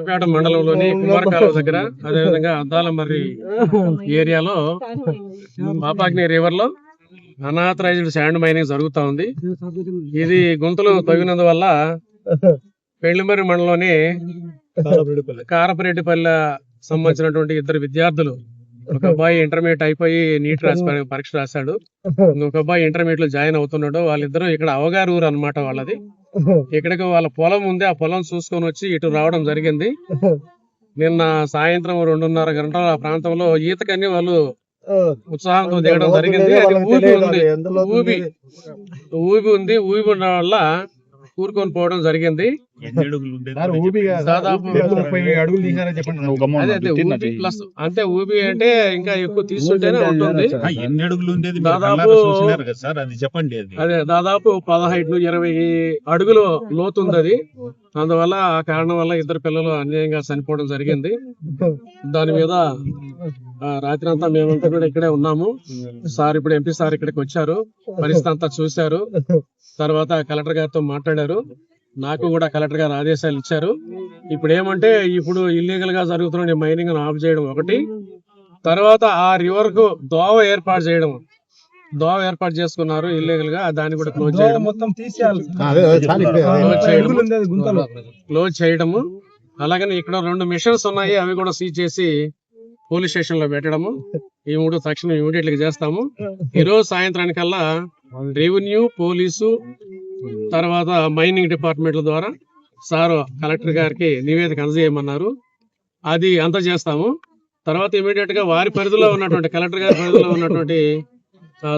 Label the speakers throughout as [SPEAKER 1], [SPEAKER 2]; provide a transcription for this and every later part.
[SPEAKER 1] కొత్తపేట మండలంలోని కుమారకాలువ దగ్గర అదేవిధంగా అద్దాలమర్రి ఏరియాలో పాపాగ్ని రివర్ లో అనాథరైజ్డ్ శాండ్ మైనింగ్ జరుగుతా ఉంది. ఇది గుంతలు తవ్వినందువల్ల పెళ్లిమర్రి మండలంలోని కారపరెడ్డిపల్లి సంబంధించినటువంటి ఇద్దరు విద్యార్థులు, ఒక అబ్బాయి ఇంటర్మీడియట్ అయిపోయి నీట్ పరీక్ష రాశాడు, ఇంకొక అబ్బాయి ఇంటర్మీడియట్ లో జాయిన్ అవుతున్నాడు. వాళ్ళిద్దరూ ఇక్కడ అవగారు ఊరు అనమాట వాళ్ళది. ఇక్కడికి వాళ్ళ పొలం ఉంది, ఆ పొలం చూసుకొని వచ్చి ఇటు రావడం జరిగింది. నిన్న సాయంత్రం 2:30 గంటల ఆ ప్రాంతంలో ఈతకని వాళ్ళు ఉత్సాహంతో దిగడం జరిగింది. అది ఊబి ఉంది. ఊబి ఉండడం వల్ల కూరుకొని పోవడం జరిగింది. దాదాపు ప్లస్ అంటే ఊబి అంటే ఇంకా ఎక్కువ తీసుకుంటేనే ఉంటుంది. దాదాపు 15-20 అడుగులు లోతుంది అది. అందువల్ల ఆ కారణం వల్ల ఇద్దరు పిల్లలు అన్యాయంగా చనిపోవడం జరిగింది. దాని మీద రాత్రి అంతా మేమంతా కూడా ఇక్కడే ఉన్నాము. సార్ ఇప్పుడు ఎంపీ సార్ ఇక్కడికి వచ్చారు, పరిస్థితి అంతా చూశారు. తర్వాత కలెక్టర్ గారితో మాట్లాడారు. నాకు కూడా కలెక్టర్ గారు ఆదేశాలు ఇచ్చారు. ఇప్పుడు ఏమంటే ఇప్పుడు ఇల్లీగల్ గా జరుగుతున్న మైనింగ్ ఆఫ్ చేయడం ఒకటి, తర్వాత ఆ రివర్ కు దోవ ఏర్పాటు చేసుకున్నారు ఇల్లీగల్ గా, దాన్ని కూడా క్లోజ్ చేయడము. అలాగని ఇక్కడ 2 మిషన్స్ ఉన్నాయి, అవి కూడా సీజ్ చేసి పోలీస్ స్టేషన్ లో పెట్టడము. ఈ 3 తక్షణం ఇమీడియట్ గా చేస్తాము. ఈ రోజు సాయంత్రానికల్లా రెవెన్యూ, పోలీసు, తర్వాత మైనింగ్ డిపార్ట్మెంట్ల ద్వారా సార్ కలెక్టర్ గారికి నివేదిక అందజేయమన్నారు. అది అంత చేస్తాము. తర్వాత ఇమీడియట్ గా వారి పరిధిలో ఉన్నటువంటి కలెక్టర్ గారి పరిధిలో ఉన్నటువంటి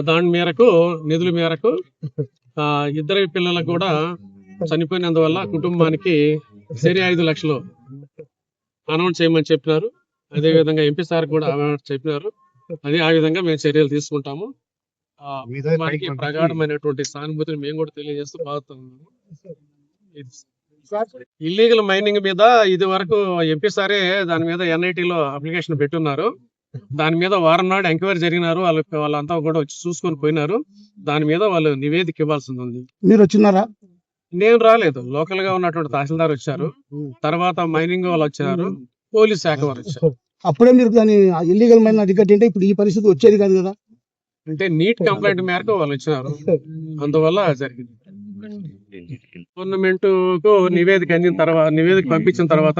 [SPEAKER 1] దాని మేరకు నిధుల మేరకు ఇద్దరు పిల్లలకు కూడా చనిపోయినందువల్ల కుటుంబానికి సరి 5 లక్షలు అనౌన్స్ చేయమని చెప్పినారు. అదే విధంగా ఎంపీ సార్ కూడా చెప్పినారు. ఆ విధంగా మేము చర్యలు తీసుకుంటాము. వారికి ప్రగాఢమైనటువంటి సానుభూతిని మేము కూడా తెలియజేస్తూ బాగుతున్నాము. ఇల్లీగల్ మైనింగ్ మీద ఇది వరకు ఎంపీ సారే దాని మీద NIT లో అప్లికేషన్ పెట్టున్నారు. దాని మీద వారం నాడు ఎంక్వైరీ జరిగినారు. వాళ్ళంతా కూడా వచ్చి చూసుకొని పోయినారు. దాని మీద వాళ్ళు నివేదిక ఇవ్వాల్సింది ఉంది.
[SPEAKER 2] మీరు వచ్చినారా?
[SPEAKER 1] నేను రాలేదు. లోకల్ గా ఉన్నటువంటి తహసీల్దార్ వచ్చారు, తర్వాత మైనింగ్ వాళ్ళు వచ్చారు, పోలీస్ శాఖ వారు వచ్చారు.
[SPEAKER 2] అప్పుడే మీరు దాన్ని ఇల్లీగల్ మైనింగ్ అధికట్టింటే ఇప్పుడు ఈ పరిస్థితి వచ్చేది కాదు కదా.
[SPEAKER 1] అంటే నీట్ కంప్లైంట్ మేరకు వాళ్ళు వచ్చినారు, అందువల్ల జరిగింది. గవర్నమెంట్ కు నివేదిక పంపించిన తర్వాత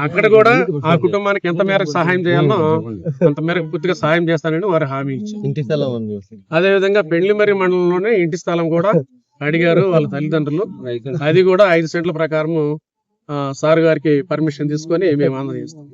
[SPEAKER 1] అక్కడ కూడా ఆ కుటుంబానికి ఎంత మేరకు సహాయం చేయాలో అంత మేరకు పూర్తిగా సహాయం చేస్తానని వారు హామీ ఇచ్చారు. అదే విధంగా పెళ్లిమర్రి మండలంలోనే ఇంటి స్థలం కూడా అడిగారు వాళ్ళ తల్లిదండ్రులు. అది కూడా 5 సెంట్ల ప్రకారం సార్ గారికి పర్మిషన్ తీసుకొని మేము అందజేస్తాం.